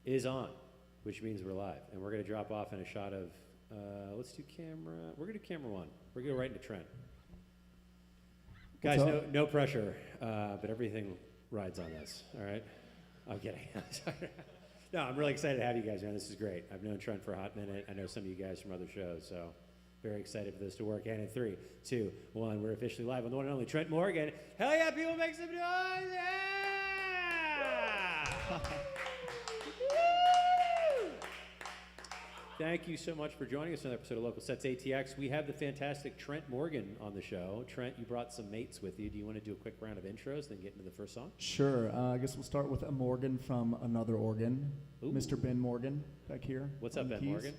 is on, which means we're live. And we're going to drop off in a shot of, let's do camera, we're going to do camera one. We're going to go right into Trent. Guys, no pressure, but everything rides on this, all right? I'm kidding. No, I'm really excited to have you guys, man. This is great. I've known Trent for a hot minute. I know some of you guys from other shows, so very excited for this to work. And in 3, 2, 1, we're officially live on the one and only Trent Morgan. Hell yeah, people, make some noise! Yeah! Thank you so much for joining us on an episode of Local Sets ATX. We have the fantastic Trent Morgan on the show. Trent, you brought some mates with you. Do you want to do a quick round of intros, then get into the first song? Sure. I guess we'll start with a Morgan from another organ. Ooh. Mr. Ben Morgan back here. What's up, Ben keys. Morgan?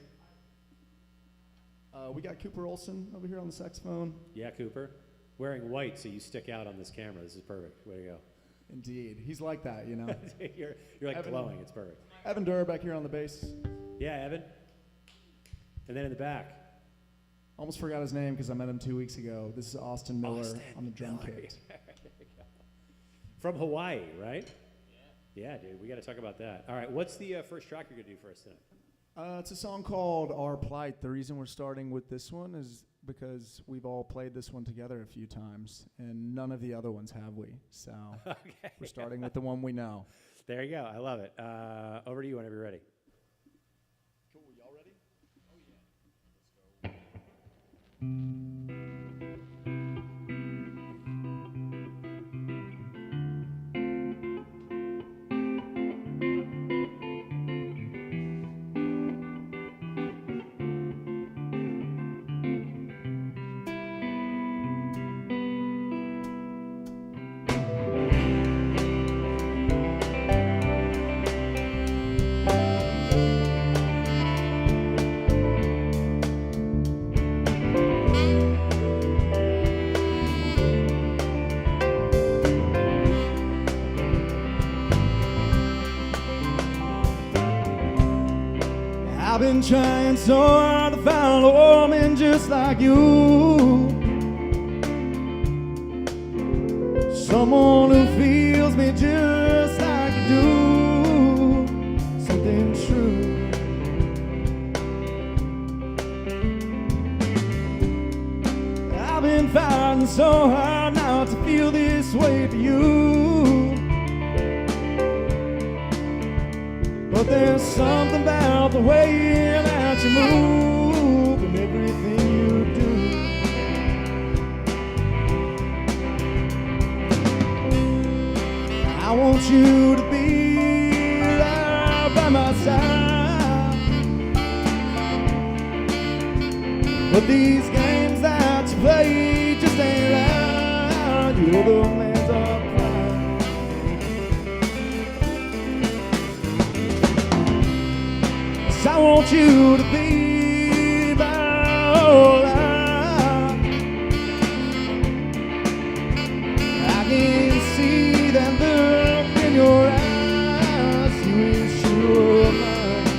We got Cooper Olson over here on the saxophone. Yeah, Cooper. Wearing white so you stick out on this camera. This is perfect. Way to go. Indeed. He's like that, you know. you're like Evan, glowing. It's perfect. Evan Durr back here on the bass. Yeah, Evan. And then in the back. Almost forgot his name because I met him 2 weeks ago. This is Austin Miller on the drum Miller. kit. There you go. From Hawaii, right? Yeah, dude. We got to talk about that. All right. What's the first track you're going to do for us tonight? It's a song called Our Plight. The reason we're starting with this one is because we've all played this one together a few times, and none of the other ones have we. So we're starting with the one we know. There you go. I love it. Over to you whenever you're ready. Cool. Y'all ready? I've been trying so hard to find a woman just like you, someone who feels me just like you do, something true. I've been fighting so hard not to feel this way for you, but there's something about the way that you move and everything you do. I want you to be right by my side, but these games that you play just ain't right. You're the man's up. I want you to be my whole life. I can see that look in your eyes. You wish you were mine.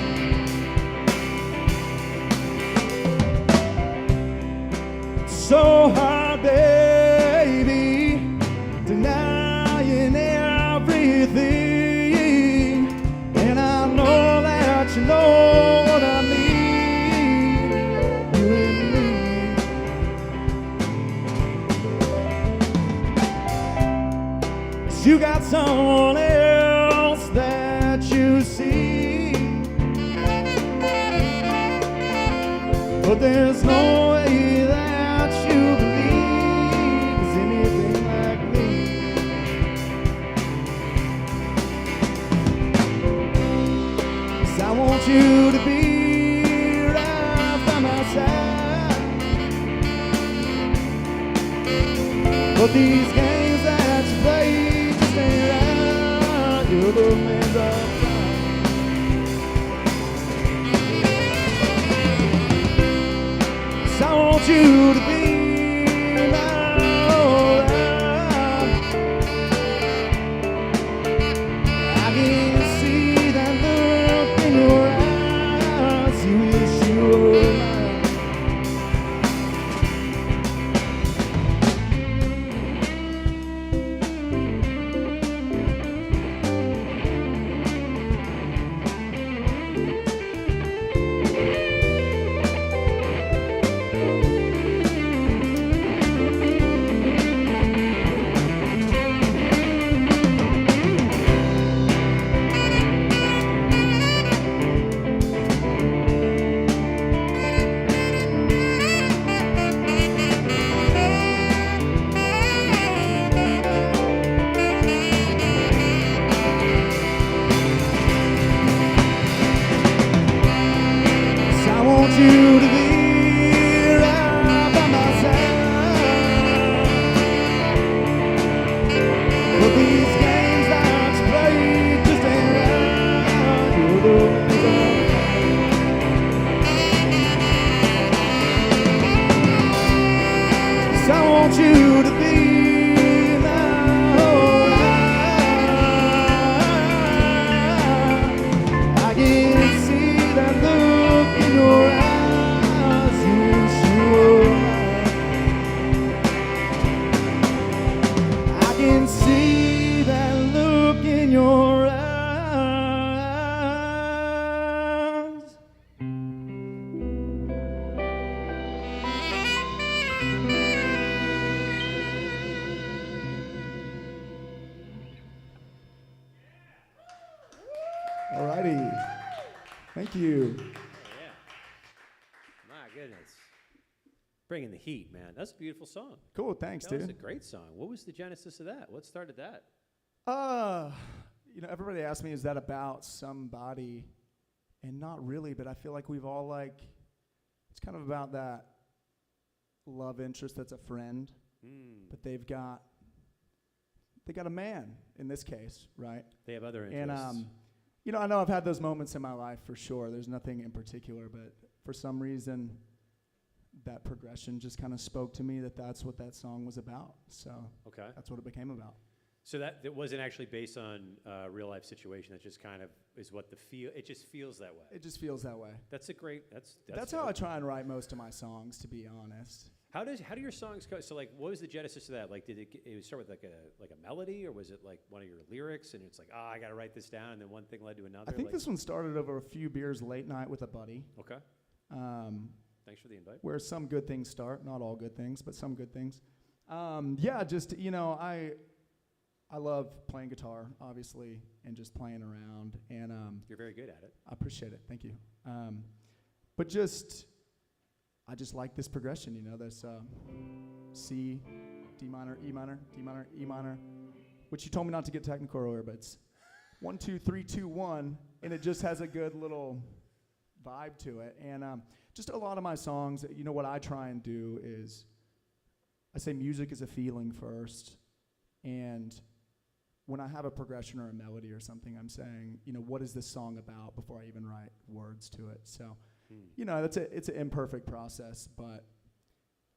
So hard, baby, denying everything, and I know that you know what I need, you and me. 'Cause you got someone else that you see, but there's no way that you believe is anything like me. 'Cause I want you to be right by my side, but these games that you play just ain't right. You're the man's up. I want you to be my whole life. I can see that look in your eyes. You wish you were mine. Alrighty. Thank you. Oh, yeah. My goodness. Bringing the heat, man. That's a beautiful song. Cool, thanks, That dude. was a great song. What was the genesis of that? What started that? Everybody asks me, is that about somebody? And not really, but I feel like we've all it's kind of about that love interest that's a friend, but they got a man in this case, right? They have other interests. And I know I've had those moments in my life for sure. There's nothing in particular, but for some reason, that progression just kind of spoke to me that's what that song was about. So Okay. that's what it became about. So that wasn't actually based on a real life situation. That just kind of is what it just feels that way. It just feels that way. That's a great, That's how I try and write most of my songs, to be honest. How do your songs go? So what was the genesis of that? Did it start with like a melody, or was it like one of your lyrics and it's like, I got to write this down, and then one thing led to another? I think this one started over a few beers late night with a buddy. Okay. Thanks for the invite. Where some good things start, not all good things, but some good things. I love playing guitar, obviously, and just playing around. And You're very good at it. I appreciate it. Thank you. I just like this progression, this C, D minor, E minor, D minor, E minor, which you told me not to get technical earlier, but it's 1, 2, 3, 2, 1, and it just has a good little vibe to it. And just a lot of my songs, what I try and do is I say music is a feeling first, and when I have a progression or a melody or something, I'm saying, what is this song about before I even write words to it. So, it's an imperfect process, but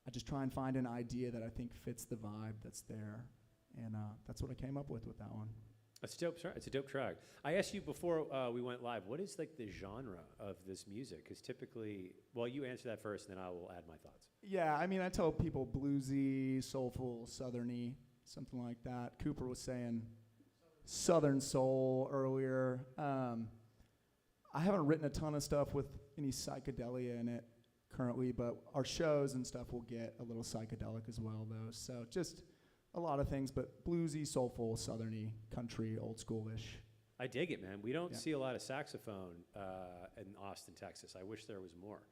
I just try and find an idea that I think fits the vibe that's there, and that's what I came up with that one. It's dope. It's a dope track. I asked you before we went live, what is the genre of this music? Because typically, you answer that first, and then I will add my thoughts. Yeah, I tell people bluesy, soulful, southerny, something like that. Cooper was saying southern soul earlier. I haven't written a ton of stuff with any psychedelia in it currently, but our shows and stuff will get a little psychedelic as well, though. So just a lot of things, but bluesy, soulful, southerny, country, old schoolish. I dig it, man. We don't see a lot of saxophone in Austin, Texas. I wish there was more.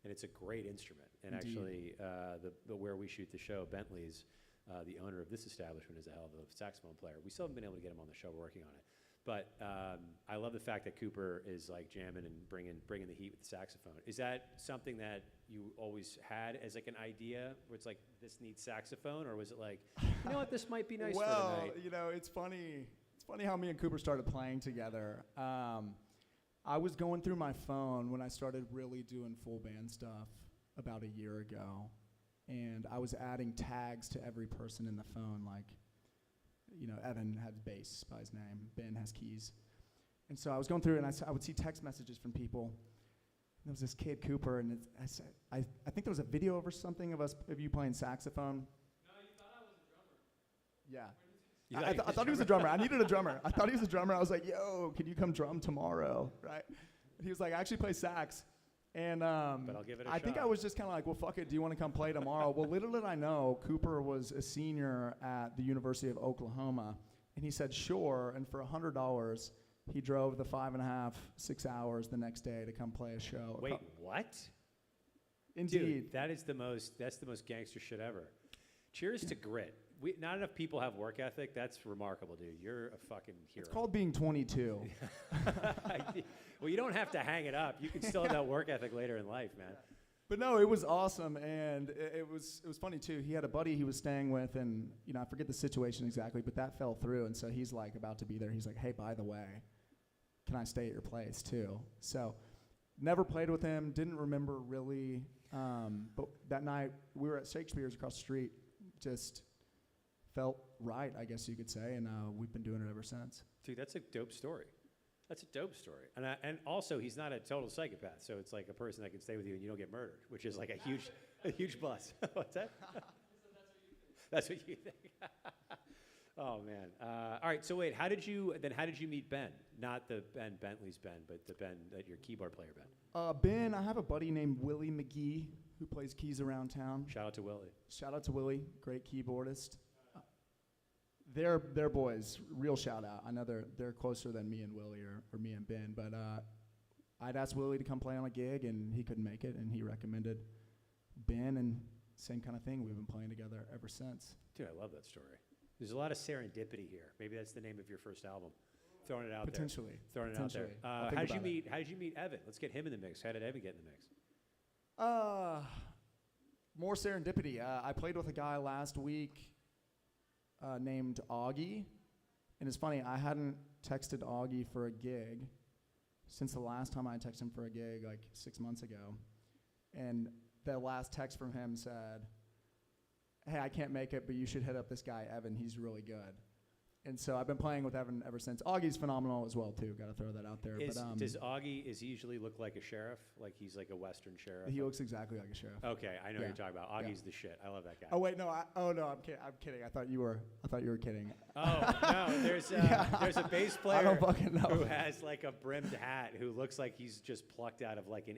And it's a great instrument. And Indeed. Actually, where we shoot the show, Bentley's, the owner of this establishment, is a hell of a saxophone player. We still haven't been able to get him on the show. We're working on it. But I love the fact that Cooper is like jamming and bringing the heat with the saxophone. Is that something that you always had as like an idea, where it's like, this needs saxophone, or was it like, you know what, this might be nice for tonight? It's funny. It's funny how me and Cooper started playing together. I was going through my phone when I started really doing full band stuff about a year ago, and I was adding tags to every person in the phone, like, Evan had bass by his name, Ben has keys. And so I was going through it, and I would see text messages from people. And there was this kid, Cooper, and I think there was a video of or something of you playing saxophone. No, you thought I was a drummer. Yeah. I thought he was a drummer. I needed a drummer. I thought he was a drummer. I was like, yo, can you come drum tomorrow, right? And he was like, I actually play sax. And but I'll give it a shot. I think I was just kind of like, well, fuck it. Do you want to come play tomorrow? Well, little did I know, Cooper was a senior at the University of Oklahoma. And he said, sure. And for $100, he drove the 5.5, 6 hours the next day to come play a show. Wait, what? Indeed. Dude, that's the most gangster shit ever. Cheers to grit. Not enough people have work ethic. That's remarkable, dude. You're a fucking hero. It's called being 22. Well, you don't have to hang it up. You can still have that work ethic later in life, man. But no, it was awesome, and it was funny too. He had a buddy he was staying with, and I forget the situation exactly, but that fell through, and so he's like about to be there. He's like, hey, by the way, can I stay at your place too? So never played with him, didn't remember really, but that night we were at Shakespeare's across the street, just felt right, I guess you could say, and we've been doing it ever since. Dude, that's a dope story. That's a dope story. And also, he's not a total psychopath, so it's like a person that can stay with you and you don't get murdered, which is like a huge plus. What's that? That's what you think. Oh, man. All right, so wait, how did you meet Ben? Not the Ben Bentley's Ben, but the Ben, your keyboard player Ben. Ben, I have a buddy named Willie McGee who plays keys around town. Shout out to Willie. Shout out to Willie, great keyboardist. They're boys. Real shout out. I know they're closer than me and Willie or me and Ben, but I'd asked Willie to come play on a gig, and he couldn't make it, and he recommended Ben, and same kind of thing. We've been playing together ever since. Dude, I love that story. There's a lot of serendipity here. Maybe that's the name of your first album. Throwing it out Potentially. there. Throwing it out there. I'll How think about it. How did you meet Evan? Let's get him in the mix. How did Evan get in the mix? More serendipity. I played with a guy last week named Augie, and it's funny, I hadn't texted Augie for a gig since the last time I texted him for a gig, like 6 months ago, and the last text from him said, "Hey, I can't make it, but you should hit up this guy Evan. He's really good." And so I've been playing with Evan ever since. Augie's phenomenal as well too. Got to throw that out there. Does Augie usually look like a sheriff? Like he's like a Western sheriff? He looks exactly like a sheriff. Okay, I know what Yeah. you're talking about. Augie's the shit. I love that guy. Oh wait, no. I'm kidding. I thought you were kidding. Oh no, there's a bass I player don't fucking know. who has like a brimmed hat who looks like he's just plucked out of like a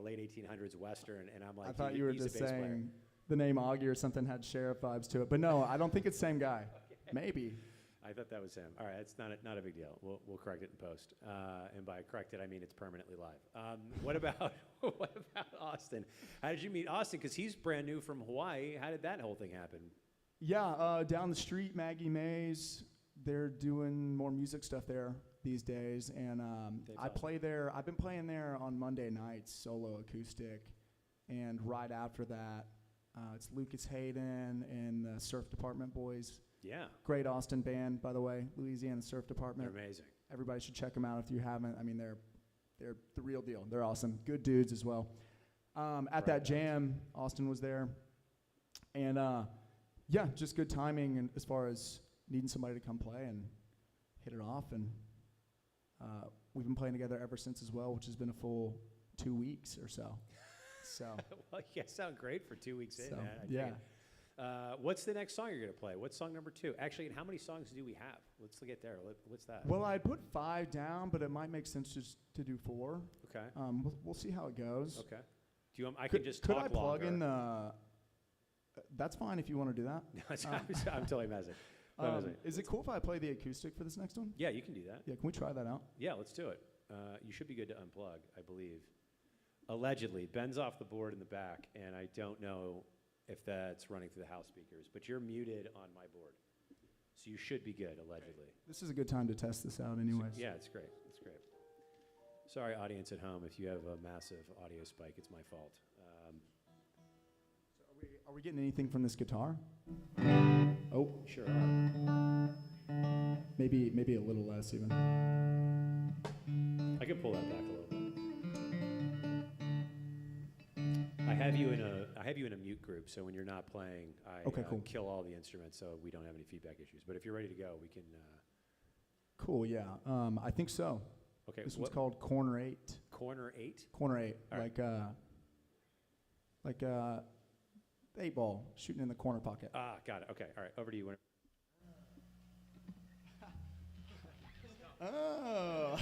late 1800s Western, and I'm like, I thought you were he's just a bass player. saying the name Augie or something had sheriff vibes to it, but no, I don't think it's same guy. Maybe. I thought that was him. All right, it's not a big deal. We'll correct it in post. And by correct it, I mean it's permanently live. What about Austin? How did you meet Austin? Because he's brand new from Hawaii. How did that whole thing happen? Yeah, down the street, Maggie Mays. They're doing more music stuff there these days, and I play there. I've been playing there on Monday nights, solo acoustic, and right after that, it's Lucas Hayden and the Surf Department boys. Yeah. Great Austin band, by the way, Louisiana Surf Department. They're amazing. Everybody should check them out if you haven't. I mean, they're the real deal. They're awesome. Good dudes as well. At that jam, Austin was there. And, yeah, just good timing and as far as needing somebody to come play and hit it off. And we've been playing together ever since as well, which has been a full 2 weeks or so. So. Well, you guys sound great for 2 weeks in, man. I yeah. dig it. What's the next song you're going to play? What's song number 2? Actually, and how many songs do we have? Let's get there. What's that? Well, I put 5 down, but it might make sense just to do 4. Okay. We'll see how it goes. Okay. Do you? I can just could talk I plug longer. in? That's fine if you want to do that. I'm totally messing. Is it cool if I play the acoustic for this next one? Yeah, you can do that. Yeah, can we try that out? Yeah, let's do it. You should be good to unplug, I believe. Allegedly, Ben's off the board in the back, and I don't know if that's running through the house speakers, but you're muted on my board. So you should be good, allegedly. This is a good time to test this out anyways. Yeah, it's great. It's great. Sorry, audience at home, if you have a massive audio spike, it's my fault. So are we getting anything from this guitar? Oh, Sure are. maybe a little less even. I can pull that back a little bit. I have you in a mute group, so when you're not playing, I cool. kill all the instruments so we don't have any feedback issues. But if you're ready to go, we can. Cool, yeah. I think so. Okay. This one's called Corner 8. Corner 8. Corner 8, All right. like the 8 ball shooting in the corner pocket. Ah, got it. Okay. All right. Over to you. Oh.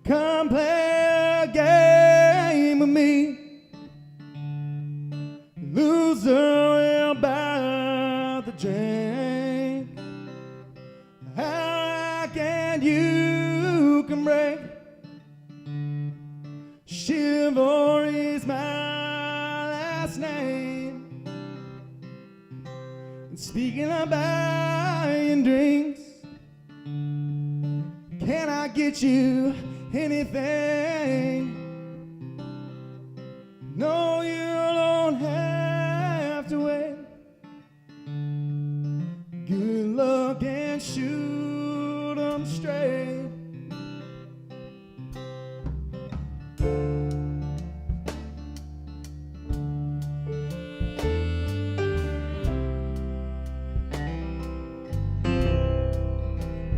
Come play a game with me. Loser will buy the drink. How can you can break? Chivalry's my last name. And speaking of buying drinks, can I get you anything? No, you don't have to wait. Good luck and shoot 'em straight.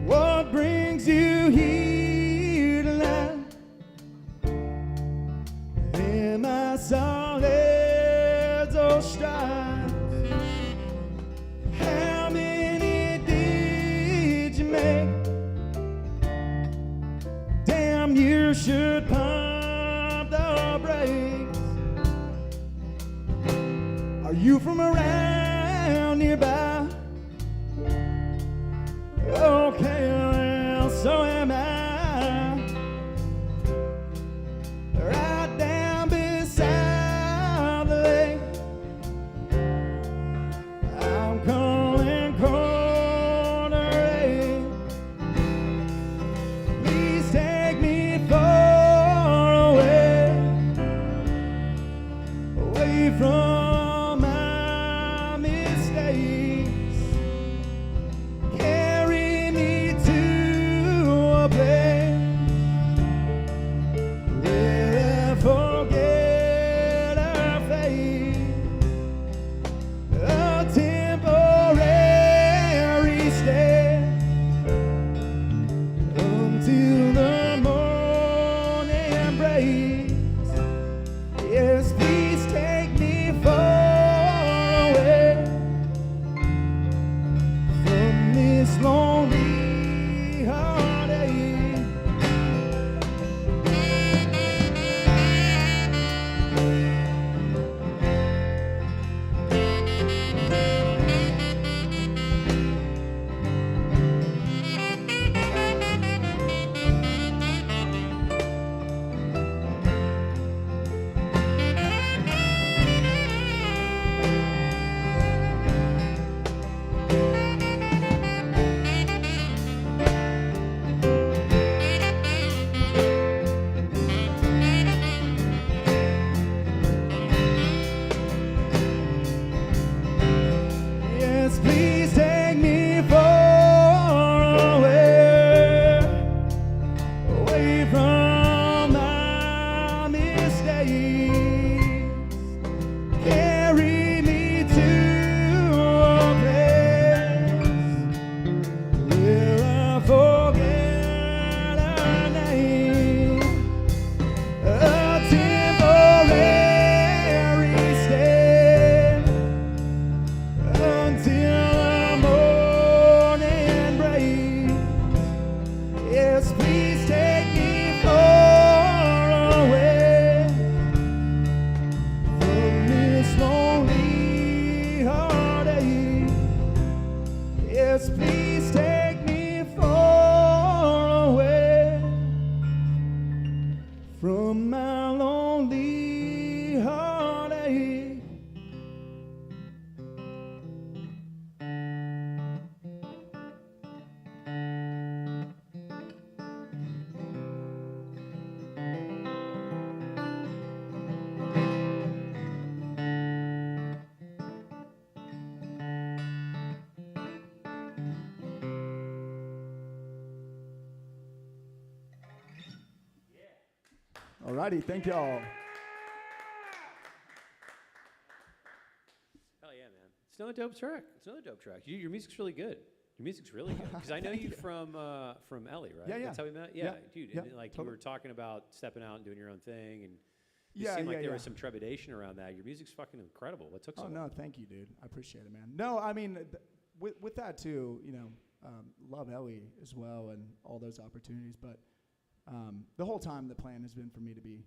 What brings you here tonight? from around nearby. Okay, well, so am I. Right down beside the lake, I'm calling corner eight. Please take me far away, away from my mistakes. Carry me to a place where I forget our fate. A temporary stay until the morning breaks. Yes, please take me far away from this lonely heartache. Yes, please take me far away, away from my mistakes. Carry me to a place where I forget our name. A temporary stay until the morning breaks. Yes, please take me far away from this lonely heartache. Yes, please take me far away from my lonely heartache. Alrighty, thank y'all. Hell yeah, man. It's another dope track. It's another dope track. Your music's really good. Your music's really good. Because I know you from Ellie, right? Yeah, yeah. That's how we met? Yeah, Dude. yeah, And like totally. you were talking about stepping out and doing your own thing, and it Yeah, seemed like yeah, there yeah. was some trepidation around that. Your music's fucking incredible. What took so Oh long? no, thank you, dude. I appreciate it, man. No, I mean, with that too, love Ellie as well and all those opportunities. But the whole time, the plan has been for me to be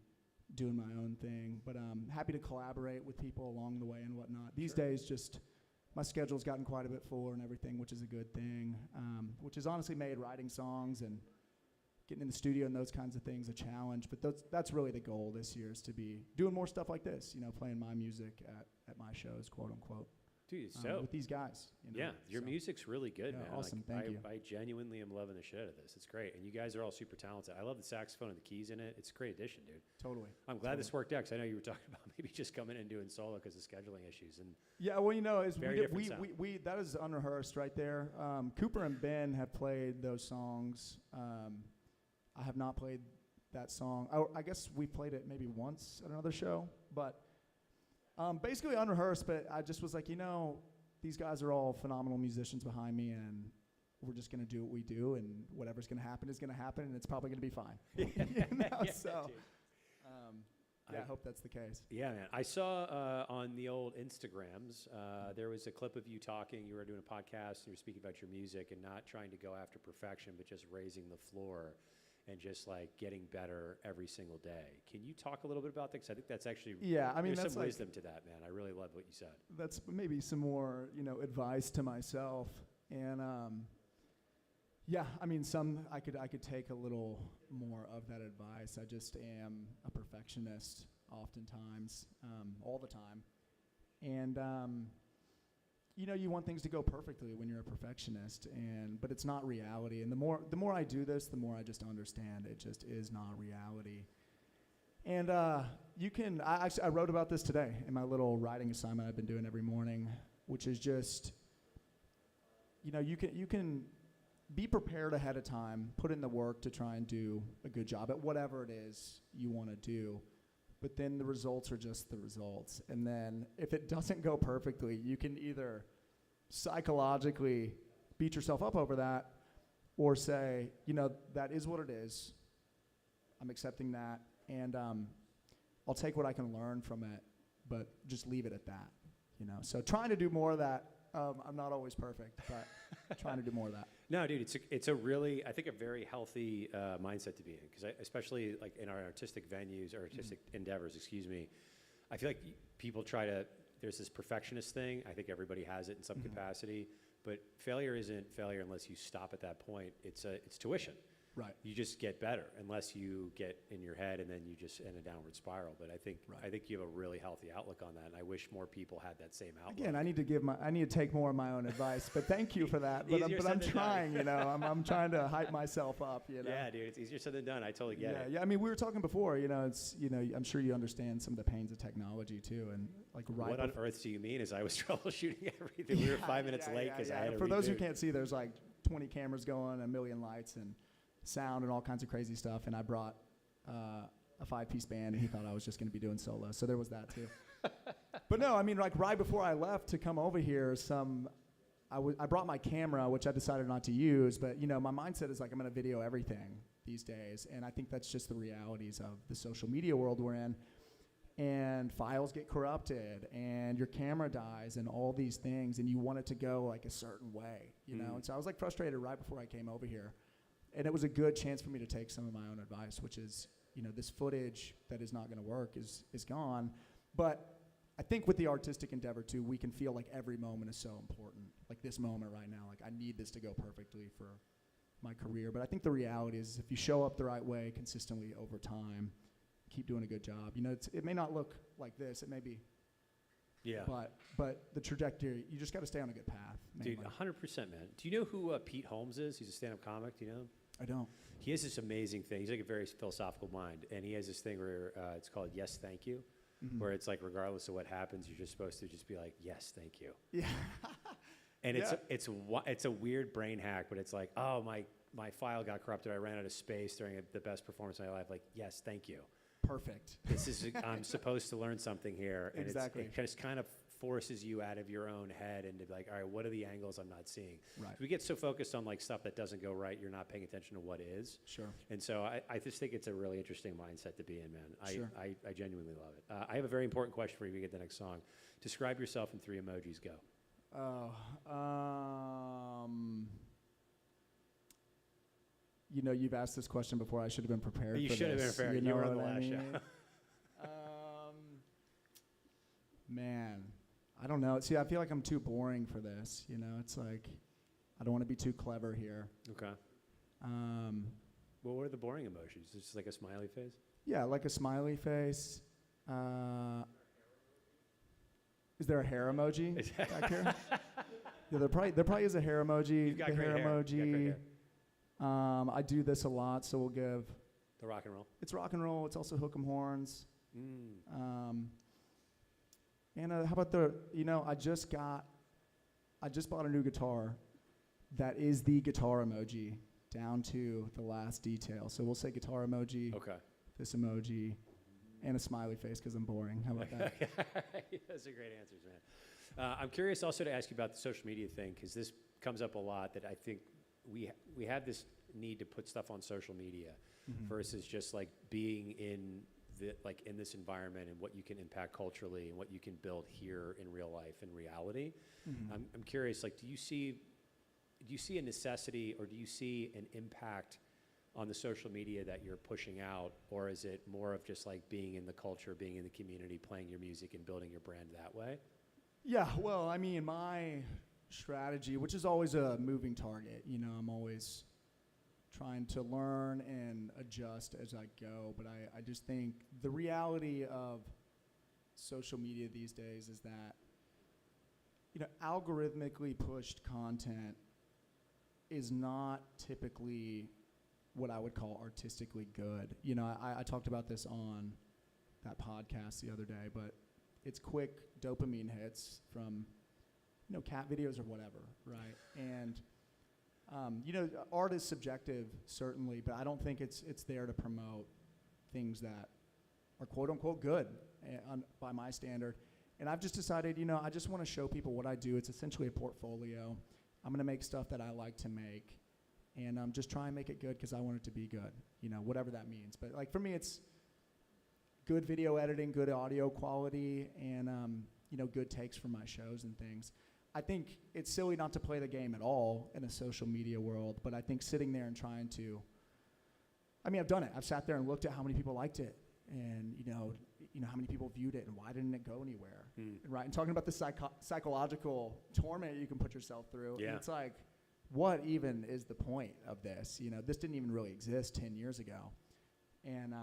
doing my own thing. But happy to collaborate with people along the way and whatnot. These days, just my schedule's gotten quite a bit fuller and everything, which is a good thing. Which has honestly made writing songs and getting in the studio and those kinds of things a challenge. But that's really the goal this year, is to be doing more stuff like this, playing my music at my shows, quote unquote. Dude, it's dope. With these guys. Yeah, your so. music's really good, Yeah, man. awesome, Like, thank you. I genuinely am loving the shit out of this. It's great. And you guys are all super talented. I love the saxophone and the keys in it. It's a great addition, dude. Totally. I'm glad this worked out, because I know you were talking about maybe just coming in and doing solo because of scheduling issues. And Yeah, well, Very different sound. we that is unrehearsed right there. Cooper and Ben have played those songs. I have not played that song. I guess we played it maybe once at another show, but basically unrehearsed. But I just was like, these guys are all phenomenal musicians behind me, and we're just gonna do what we do, and whatever's gonna happen is gonna happen, and it's probably gonna be fine. So. dude. I hope that's the case. Yeah, man. I saw on the old Instagrams, there was a clip of you talking. You were doing a podcast, and you were speaking about your music and not trying to go after perfection, but just raising the floor. and just like getting better every single day. Can you talk a little bit about that? 'Cause I think that's actually, Yeah, I mean, there's that's some like, wisdom to that, man. I really love what you said. that's maybe some more, advice to myself. And yeah, I mean, I could take a little more of that advice. I just am a perfectionist oftentimes, all the time. And you want things to go perfectly when you're a perfectionist, but it's not reality. And the more I do this, the more I just understand it just is not reality. And I wrote about this today in my little writing assignment I've been doing every morning, which is just, you can be prepared ahead of time, put in the work to try and do a good job at whatever it is you want to do. But then the results are just the results. And then if it doesn't go perfectly, you can either psychologically beat yourself up over that or say, that is what it is. I'm accepting that. And I'll take what I can learn from it, but just leave it at that. So trying to do more of that. I'm not always perfect, but trying to do more of that. No, dude, it's a really, I think, a very healthy mindset to be in, because especially like in our artistic venues or artistic endeavors, I feel like people there's this perfectionist thing. I think everybody has it in some capacity, but failure isn't failure unless you stop at that point. It's tuition. Right. You just get better unless you get in your head and then you just in a downward spiral. But I think you have a really healthy outlook on that, and I wish more people had that same outlook. Again, I need to take more of my own advice, but thank you for that. But I'm trying, I'm trying to hype myself up. Yeah, dude, it's easier said than done. I totally get it. Yeah. I mean, we were talking before. I'm sure you understand some of the pains of technology too, and like What on earth do you mean? As I was troubleshooting everything, we were 5 minutes late because I had to For those who reboot. can't see, there's like 20 cameras going, a million lights, and sound and all kinds of crazy stuff, and I brought a 5-piece band, and he thought I was just going to be doing solo, so there was that too. But no, I mean, like right before I left to come over here, I brought my camera, which I decided not to use, but my mindset is like I'm going to video everything these days, and I think that's just the realities of the social media world we're in, and files get corrupted, and your camera dies, and all these things, and you want it to go like a certain way, and so I was like frustrated right before I came over here. And it was a good chance for me to take some of my own advice, which is, this footage that is not going to work is gone. But I think with the artistic endeavor, too, we can feel like every moment is so important. Like this moment right now, like I need this to go perfectly for my career. But I think the reality is if you show up the right way consistently over time, keep doing a good job. It may not look like this. It may be. Yeah. But the trajectory, you just got to stay on a good path. Mainly. Dude, 100%, man. Do you know who Pete Holmes is? He's a stand-up comic. Do you know him? I don't. He has this amazing thing. He's like a very philosophical mind, and he has this thing where it's called Yes, Thank You, where it's like regardless of what happens, you're just supposed to just be like, yes, thank you. Yeah. And it's a weird brain hack, but it's like, oh, my file got corrupted. I ran out of space during the best performance of my life. Like, yes, thank you. Perfect. I'm supposed to learn something here. And exactly. It just kind of forces you out of your own head and to be like, all right, what are the angles I'm not seeing? Right. We get so focused on like stuff that doesn't go right, you're not paying attention to what is. Sure. And so I just think it's a really interesting mindset to be in, man. Sure. I genuinely love it. I have a very important question for you to get the next song. Describe yourself in 3 emojis. Go. You've asked this question before. I should have been prepared. You for should have been this. prepared. You were on the last show. Man, I don't know. See, I feel like I'm too boring for this. It's like I don't want to be too clever here. Okay. Well, what are the boring emojis? It's just like a smiley face? Yeah, like a smiley face. Is there a hair emoji back here? Yeah, there probably is a hair emoji. You've got the great hair hair. emoji. You've got great hair. I do this a lot, so we'll give. The rock and roll. It's rock and roll. It's also hook 'em horns. And how about I just bought a new guitar that is the guitar emoji down to the last detail. So we'll say guitar emoji, Okay. this emoji, and a smiley face because I'm boring. How about that? Those are great answers, man. I'm curious also to ask you about the social media thing, because this comes up a lot, that I think we have this need to put stuff on social media versus just like being in this environment and what you can impact culturally and what you can build here in real life and reality. I'm curious, like, do you see a necessity, or do you see an impact on the social media that you're pushing out, or is it more of just like being in the culture, being in the community, playing your music and building your brand that way? Yeah, well, I mean, my strategy, which is always a moving target, you know, I'm always trying to learn and adjust as I go, but I just think the reality of social media these days is that, you know, algorithmically pushed content is not typically what I would call artistically good. You know, I talked about this on that podcast the other day, but it's quick dopamine hits from, you know, cat videos or whatever, right? And, you know, art is subjective, certainly, but I don't think it's there to promote things that are quote-unquote good by my standard. And I've just decided, you know, I just want to show people what I do. It's essentially a portfolio. I'm going to make stuff that I like to make, and just try and make it good because I want it to be good, you know, whatever that means. But, like, for me, it's good video editing, good audio quality, and, you know, good takes from my shows and things. I think it's silly not to play the game at all in a social media world, but I think sitting there and trying to, I mean, I've done it. I've sat there and looked at how many people liked it, and, you know, how many people viewed it, and why didn't it go anywhere, right? And talking about the psychological torment you can put yourself through, yeah. And it's like, what even is the point of this? You know, this didn't even really exist 10 years ago, and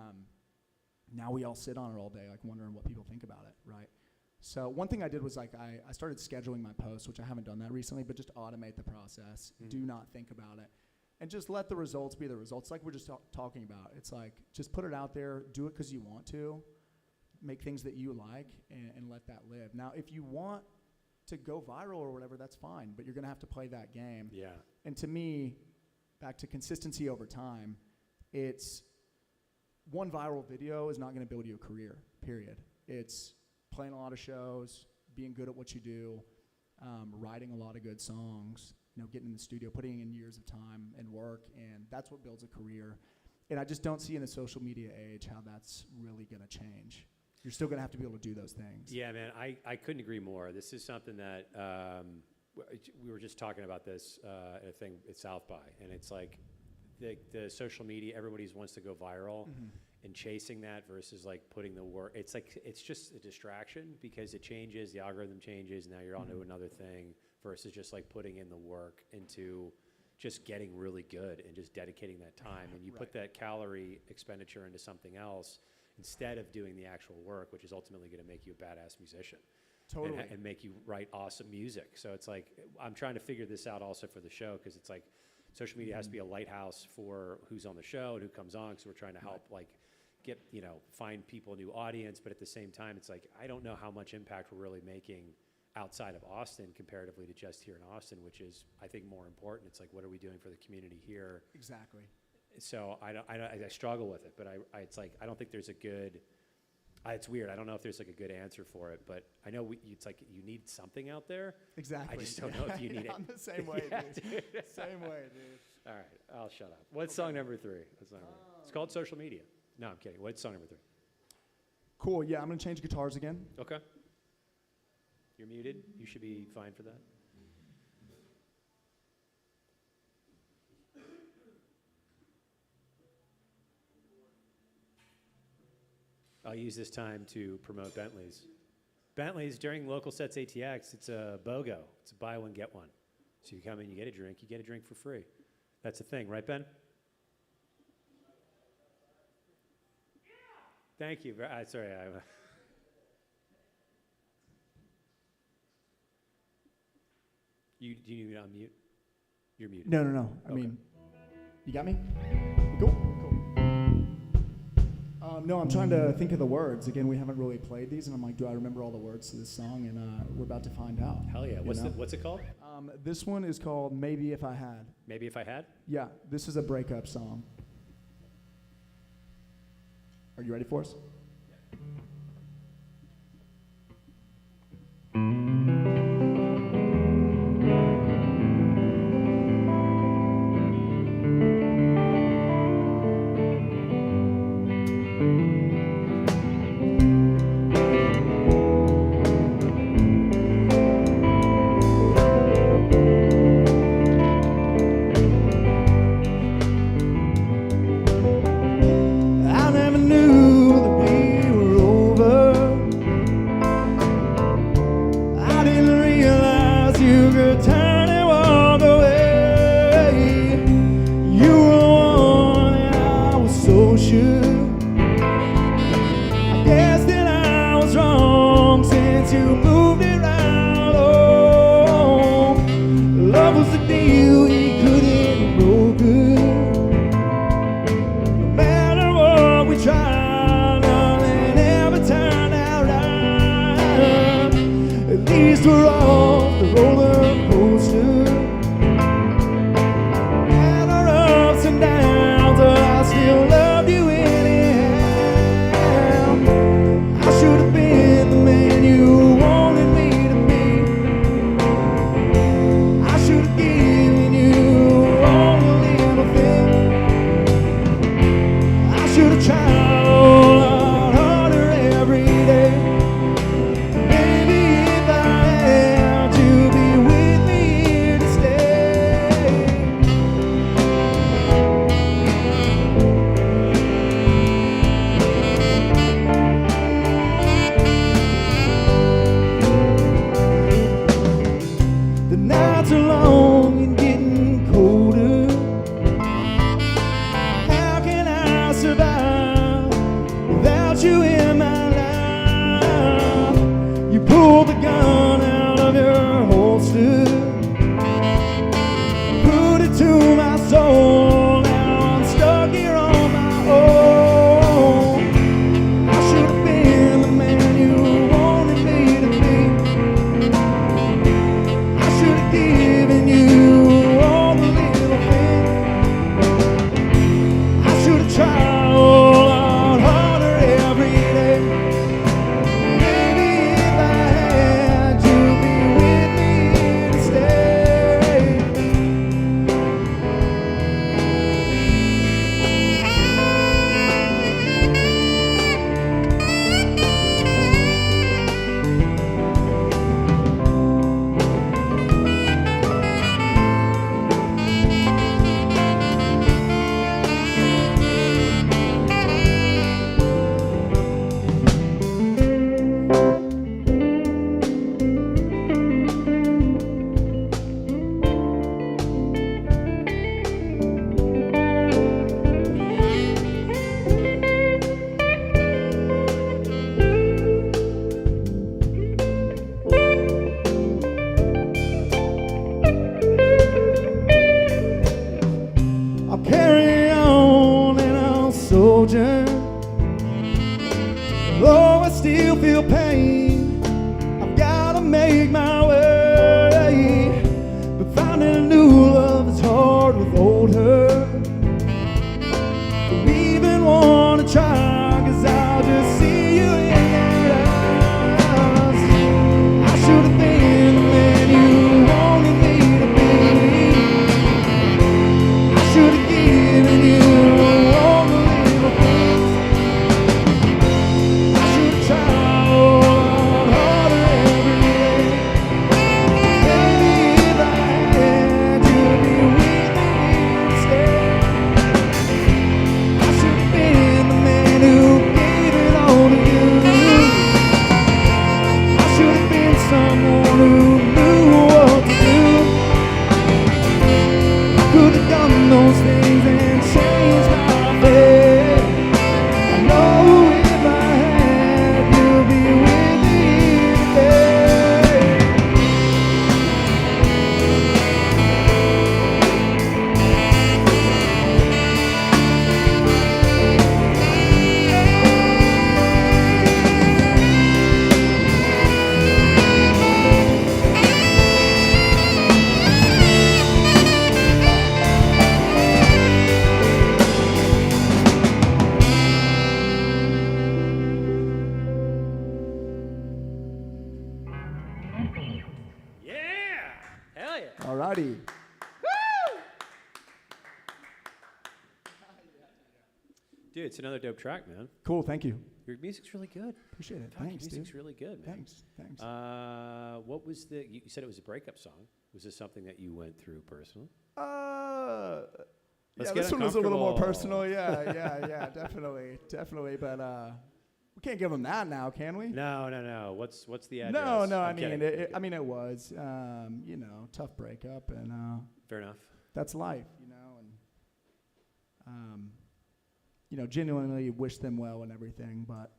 now we all sit on it all day, like wondering what people think about it, right? So one thing I did was, like, I started scheduling my posts, which I haven't done that recently, but just automate the process. Do not think about it. And just let the results be the results, like we're just talking about. It's like, just put it out there, do it because you want to, make things that you like, and let that live. Now, if you want to go viral or whatever, that's fine, but you're going to have to play that game. Yeah. And to me, back to consistency over time, it's one viral video is not going to build you a career, period. It's playing a lot of shows, being good at what you do, writing a lot of good songs, you know, getting in the studio, putting in years of time and work, and that's what builds a career. And I just don't see in the social media age how that's really going to change. You're still going to have to be able to do those things. Yeah, man, I couldn't agree more. This is something that we were just talking about this at a thing at South by, and it's like the social media, everybody wants to go viral, and chasing that versus like putting the work. It's like, it's just a distraction because it changes, the algorithm changes, now you're on to another thing versus just like putting in the work into just getting really good and just dedicating that time. And you put that calorie expenditure into something else instead of doing the actual work, which is ultimately going to make you a badass musician. Totally. And make you write awesome music. So it's like, I'm trying to figure this out also for the show, because it's like social media has to be a lighthouse for who's on the show and who comes on. So we're trying to help like get, you know, find people a new audience. But at the same time, it's like, I don't know how much impact we're really making outside of Austin comparatively to just here in Austin, which is, I think, more important. It's like, what are we doing for the community here? Exactly. So I struggle with it, but it's like, I don't think there's a good, it's weird. I don't know if there's like a good answer for it, but I know it's like you need something out there. Exactly. I just don't know if you need it. I'm the same way, dude. Same way, dude. All right, I'll shut up. What's song number 3? What's song number 3? It's called Social Media. No, I'm kidding. What's song number 3? Cool, yeah, I'm going to change guitars again. Okay. You're muted. You should be fine for that. I'll use this time to promote Bentley's. Bentley's, during local sets ATX, it's a BOGO. It's a buy one, get one. So you come in, you get a drink for free. That's the thing, right, Ben? Yeah. Thank you. Sorry. Do you need me to unmute? You're muted. No. I mean, you got me? Cool. No, I'm trying to think of the words. Again, we haven't really played these, and I'm like, do I remember all the words to this song? And we're about to find out. Hell yeah. What's it called? This one is called Maybe If I Had. Maybe If I Had? Yeah, this is a breakup song. Are you ready for us? you could turn and walk away. You were the one and I was so sure. I guess that I was wrong since you moved it right. Oh, love was the deal we couldn't broke it. No matter what we tried, nothing ever turned out right. At least we're off the roller coaster. And our ups and downs, but I still love you anyhow. I should have been the man you wanted me to be. I should have given you all the little things. I should have tried a lot harder every day. Maybe if I had to be with me here to stay. The nights are long and getting colder. How can I survive without you in my life? You pulled the gun out of your holster, put it to my soul. Now I'm stuck here on my own. I should have been the man you wanted me to be. I should have given you all the little things. I should have tried a lot harder every day. Maybe if I had to be with me here to stay. I'll carry on and I'll soldier. Though I still feel pain, I've gotta make my way. But finding a new love is hard with old hurt. Don't even wanna try, 'cause I'll just see you in that eyes. I should have been the man you wanted me to be. I should have given you all the little things. I should have tried a lot harder every day. Maybe if I had to be with me here to stay. I should have been the man who gave it all to you. I should have been someone who knew what to do. I could have done those things and changed my fate. I know if I had, you'd be with me today. Yeah! Hell yeah! Alrighty. Dude, it's another dope track, man. Cool, thank you. Your music's really good. Appreciate it. Fuck, your Thanks, music's dude. really good, man. Thanks. What was the? You said it was a breakup song. Was this something that you went through personally? Let's Yeah, get this one was a little more uncomfortable. personal. Yeah, definitely. But We can't give them that now, can we? No. What's the address? No. I'm kidding. It was, tough breakup, and Fair enough. that's life, and genuinely wish them well and everything. But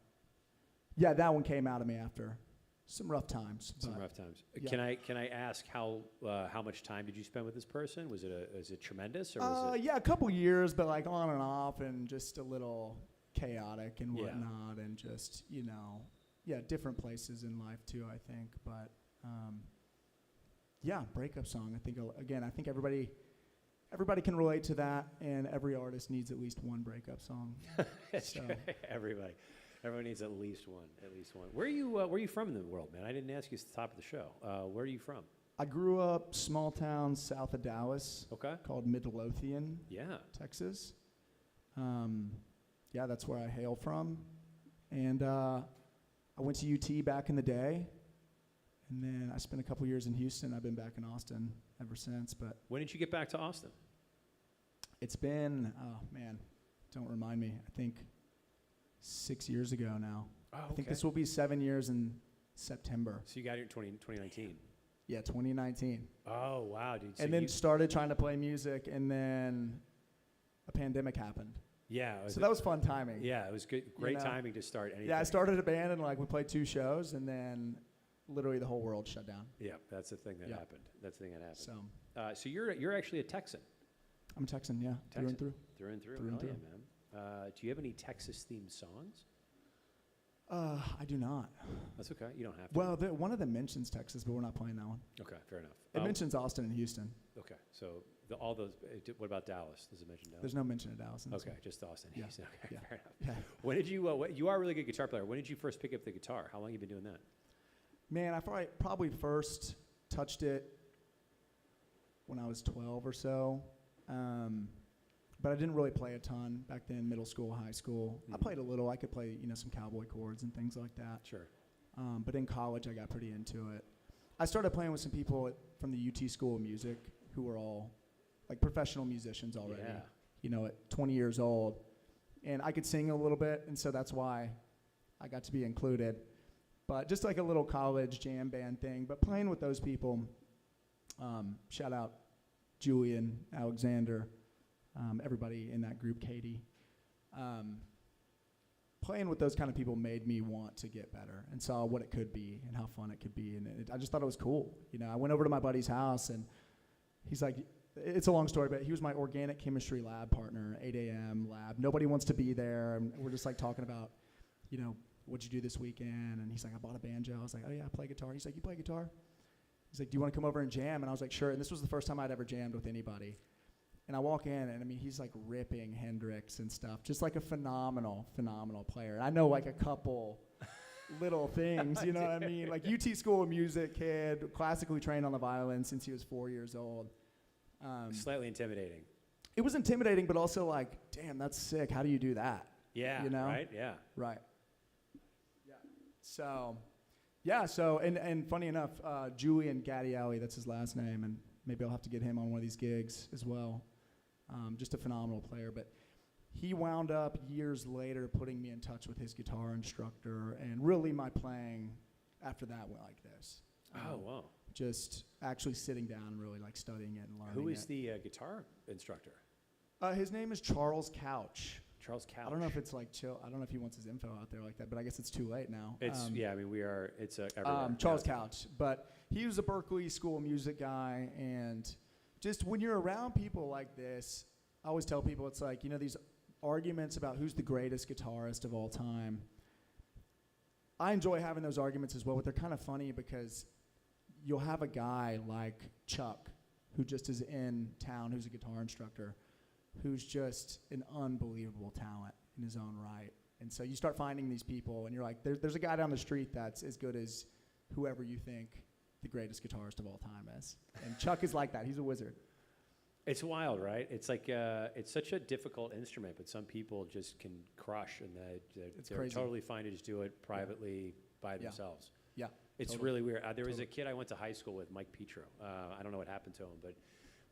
yeah, that one came out of me after some rough times. Yeah. Can I ask how much time did you spend with this person? Was it tremendous or was it? Yeah, a couple years, but like on and off, and just a little chaotic and whatnot, and just different places in life too, I think. But breakup song. I think everybody can relate to that, and every artist needs at least one breakup song. That's right. Everyone needs at least one. Where are you from in the world, man? I didn't ask you at the top of the show. Where are you from? I grew up small town south of Dallas. Okay. Called Midlothian. Yeah. Texas. That's where I hail from, and I went to UT back in the day, and then I spent a couple years in Houston. I've been back in Austin ever since. But when did you get back to Austin? It's been, don't remind me. I think 6 years ago now. Oh, okay. I think this will be 7 years in September. So you got here in 2019. Yeah, 2019. Oh, wow, dude. So and then started trying to play music, and then a pandemic happened. Yeah. So that was fun timing. Yeah, it was good. Great timing to start anything. Yeah, I started a band, and we played 2 shows, and then literally the whole world shut down. Yeah, that's the thing that happened. So you're actually a Texan. I'm a Texan, yeah. Texan. Through and through. Hell yeah, man. Do you have any Texas-themed songs? I do not. That's okay. You don't have to. Well, one of them mentions Texas, but we're not playing that one. Okay, fair enough. It mentions Austin and Houston. Okay, so all those. What about Dallas? Does it mention Dallas? There's no mention of Dallas. Okay, just Austin. Yeah. Houston. Okay, Yeah. fair enough. Yeah. When did you? You are a really good guitar player. When did you first pick up the guitar? How long have you been doing that? Man, I probably first touched it when I was 12 or so. But I didn't really play a ton back then, middle school, high school. I played a little. I could play, some cowboy chords and things like that. Sure. But in college, I got pretty into it. I started playing with some people from the UT School of Music who were all like professional musicians already, at 20 years old. And I could sing a little bit, and so that's why I got to be included. But just like a little college jam band thing. But playing with those people, shout out Julian, Alexander, everybody in that group, Katie. Playing with those kind of people made me want to get better and saw what it could be and how fun it could be. And I just thought it was cool. I went over to my buddy's house, and he's like, it's a long story, but he was my organic chemistry lab partner, 8 a.m. lab. Nobody wants to be there. And we're just like talking about, what'd you do this weekend? And he's like, I bought a banjo. I was like, oh yeah, I play guitar. He's like, you play guitar? He's like, do you want to come over and jam? And I was like, sure. And this was the first time I'd ever jammed with anybody. And I walk in, and he's like ripping Hendrix and stuff, just like a phenomenal player. And I know like a couple little things, you know what I mean? Like UT School of Music kid, classically trained on the violin since he was 4 years old. Slightly intimidating. It was intimidating, but also like, damn, that's sick. How do you do that? Yeah. Right. Yeah. Right. Yeah. So, and funny enough, Julian Gattielli, that's his last name, and maybe I'll have to get him on one of these gigs as well. Just a phenomenal player, but he wound up years later putting me in touch with his guitar instructor, and really my playing after that went like this. Oh, wow. Just actually sitting down and really like studying it and learning it. Who is the guitar instructor? His name is Charles Couch. Charles Couch. I don't know if it's like chill. I don't know if he wants his info out there like that, but I guess it's too late now. It's it's everywhere. Charles Couch, but he was a Berklee School of Music guy, and just when you're around people like this, I always tell people it's like, these arguments about who's the greatest guitarist of all time. I enjoy having those arguments as well, but they're kind of funny because you'll have a guy like Chuck, who just is in town, who's a guitar instructor, who's just an unbelievable talent in his own right. And so you start finding these people, and you're like, there's a guy down the street that's as good as whoever you think the greatest guitarist of all time is. And Chuck is like that. He's a wizard. It's wild, right? It's like it's such a difficult instrument, but some people just can crush, and they're crazy. Totally fine to just do it privately by themselves. Yeah. It's totally. Really weird. There was a kid I went to high school with, Mike Petro. I don't know what happened to him, but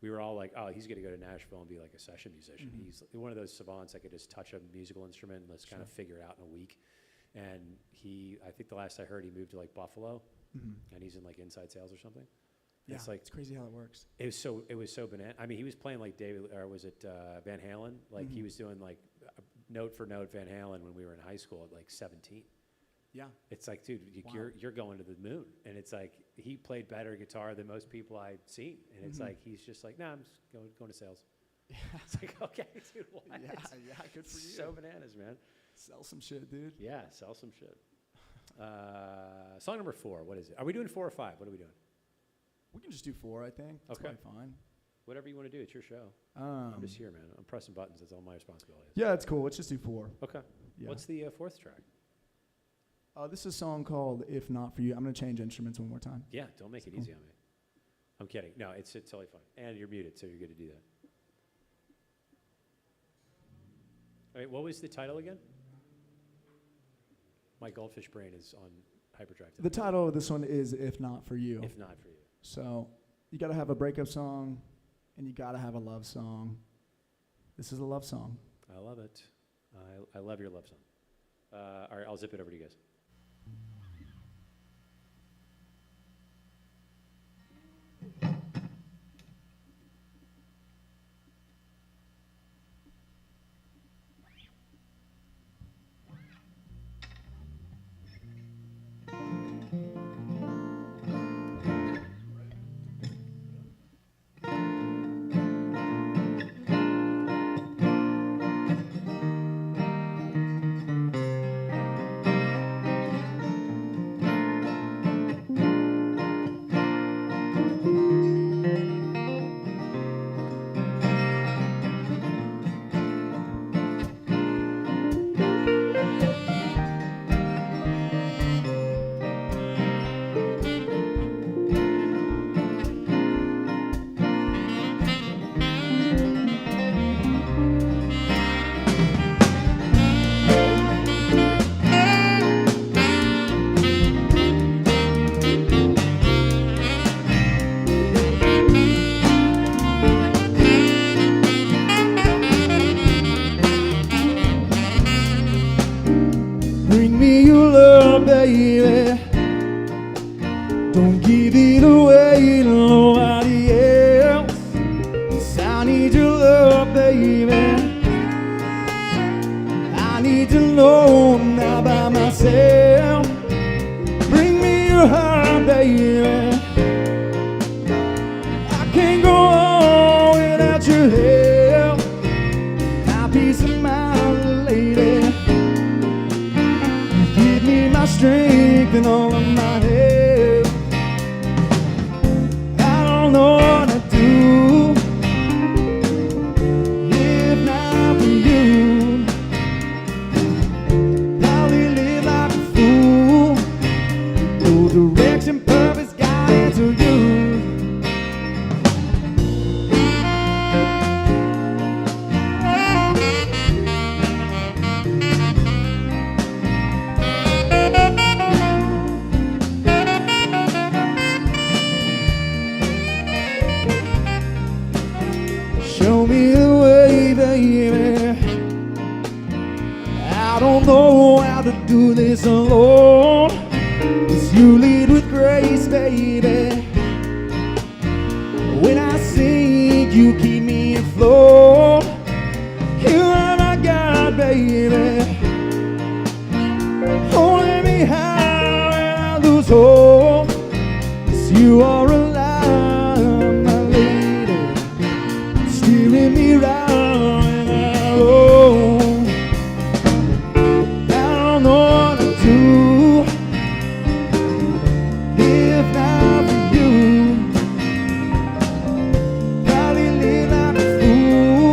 we were all like, oh, he's going to go to Nashville and be like a session musician. Mm-hmm. He's one of those savants that could just touch a musical instrument and let's kind of figure it out in a week. And I think the last I heard, he moved to like Buffalo, Mhm. and he's in like inside sales or something. Yeah, It's like it's crazy how it works. it was so banana. I mean, he was playing like David, or was it Van Halen? Like he was doing like note for note Van Halen when we were in high school at like 17. Yeah. It's like, dude, you're going to the moon, and it's like he played better guitar than most people I'd seen, and it's like he's just like, nah, I'm just going to sales. Yeah. It's like, okay, dude, what? Yeah, good for you. So bananas, man. Sell some shit, dude. Yeah, sell some shit. Song number 4, what is it? Are we doing 4 or 5? What are we doing? We can just do 4, I think. That's Okay. probably fine. Whatever you want to do, it's your show. I'm just here, man. I'm pressing buttons. That's all my responsibility. Yeah, it's cool. Let's just do 4. Okay. Yeah. What's the 4th track? This is a song called If Not For You. I'm going to change instruments one more time. Yeah, don't make it Cool. easy on me. I'm kidding. No, it's totally fine. And you're muted, so you're good to do that. All right, what was the title again? My goldfish brain is on hyperdrive. The title of this one is If Not For You. If not for you. So you got to have a breakup song, and you got to have a love song. This is a love song. I love it. I love your love song. All right, I'll zip it over to you guys. Bring me your love, baby. Don't give it away to nobody else. 'Cause I need your love, baby. I need to know I'm not by myself. Bring me your heart, baby. I can't go on without your help. My peace of mind, lady. Give me my strength and all of my help. I don't know what to do if not for you. Probably live like a fool. No direction, purpose, guidance to you. Show me the way, baby. I don't know how to do this alone. 'Cause you lead with grace, baby. When I sing, you keep me afloat. You are my God, baby. Holding me high when I lose hope. 'Cause you are alive, my lady. Steering me round and alone. I don't know what to do if not for you. Probably live like a fool.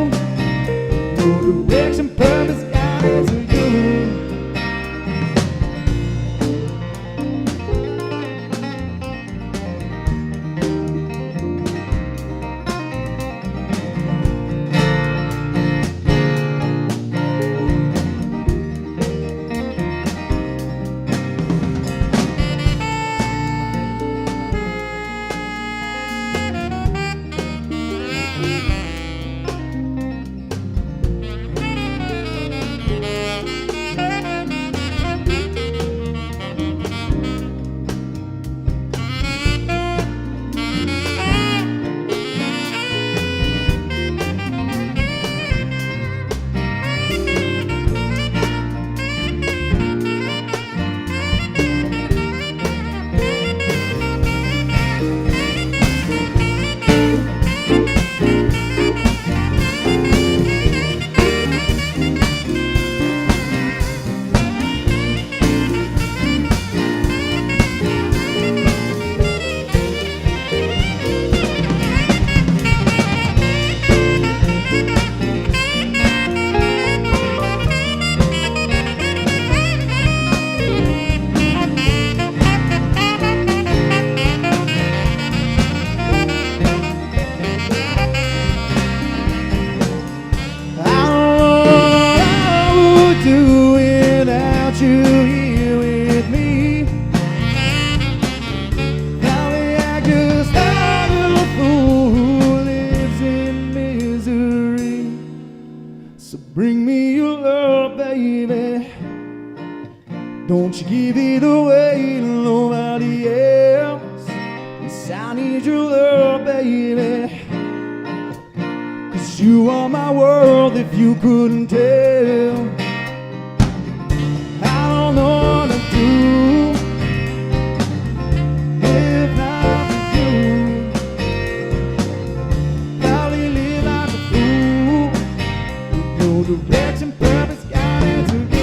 give it away to nobody else. Yes, I need your love, baby. 'Cause you are my world if you couldn't tell. I don't know what to do if not for you. Probably live like a fool. No direction, purpose, guidance of you.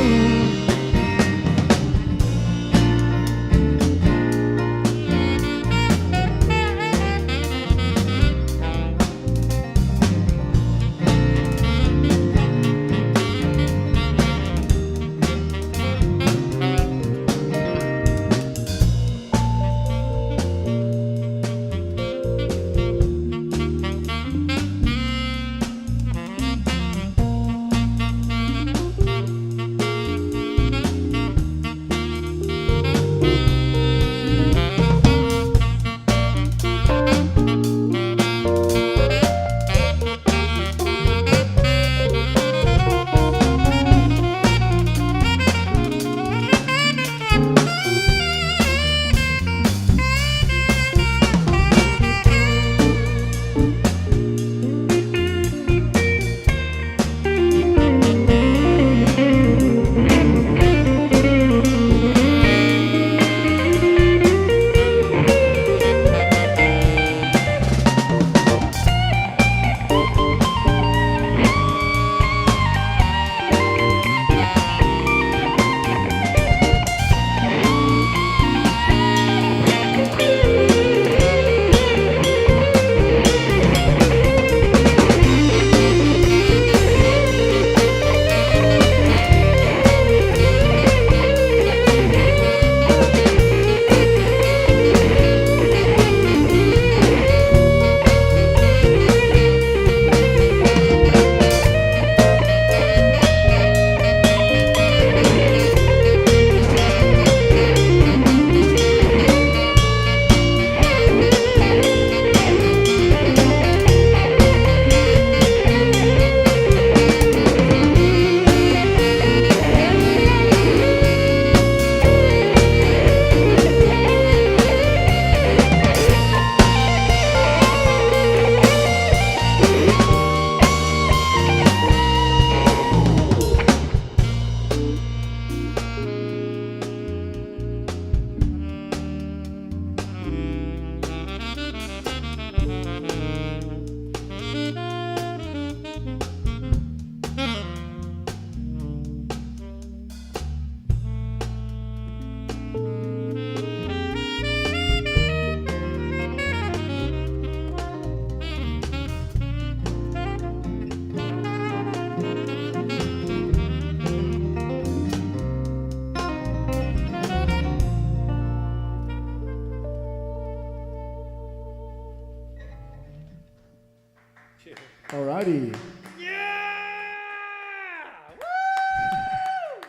Alrighty. Yeah! Woo!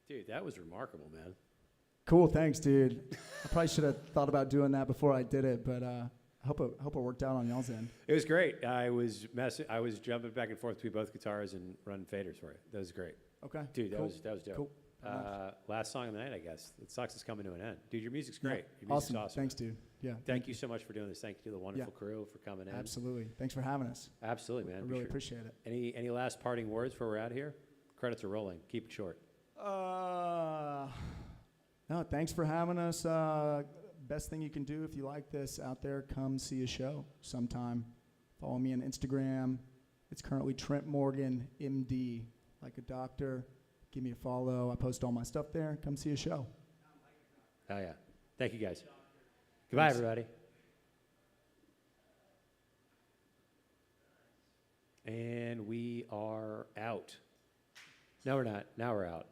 Dude, that was remarkable, man. Cool, thanks, dude. I probably should have thought about doing that before I did it, but I hope it worked out on y'all's end. It was great. I was jumping back and forth between both guitars and running faders for it. That was great. Okay. Dude, that cool. was dope. Cool. Last song of the night, I guess. It sucks it's coming to an end. Dude, your music's great. Yeah. Your music's Awesome. Thanks, dude. Yeah. Thank you so much for doing this. Thank you to the wonderful crew for coming in. Absolutely. Thanks for having us. Absolutely, man. I really appreciate it. Any last parting words before we're out here? Credits are rolling. Keep it short. No, thanks for having us. Best thing you can do if you like this out there, come see a show sometime. Follow me on Instagram. It's currently Trent Morgan, MD, like a doctor. Give me a follow. I post all my stuff there. Come see a show. Oh, yeah. Thank you, guys. Goodbye, everybody. And we are out. No, we're not. Now we're out.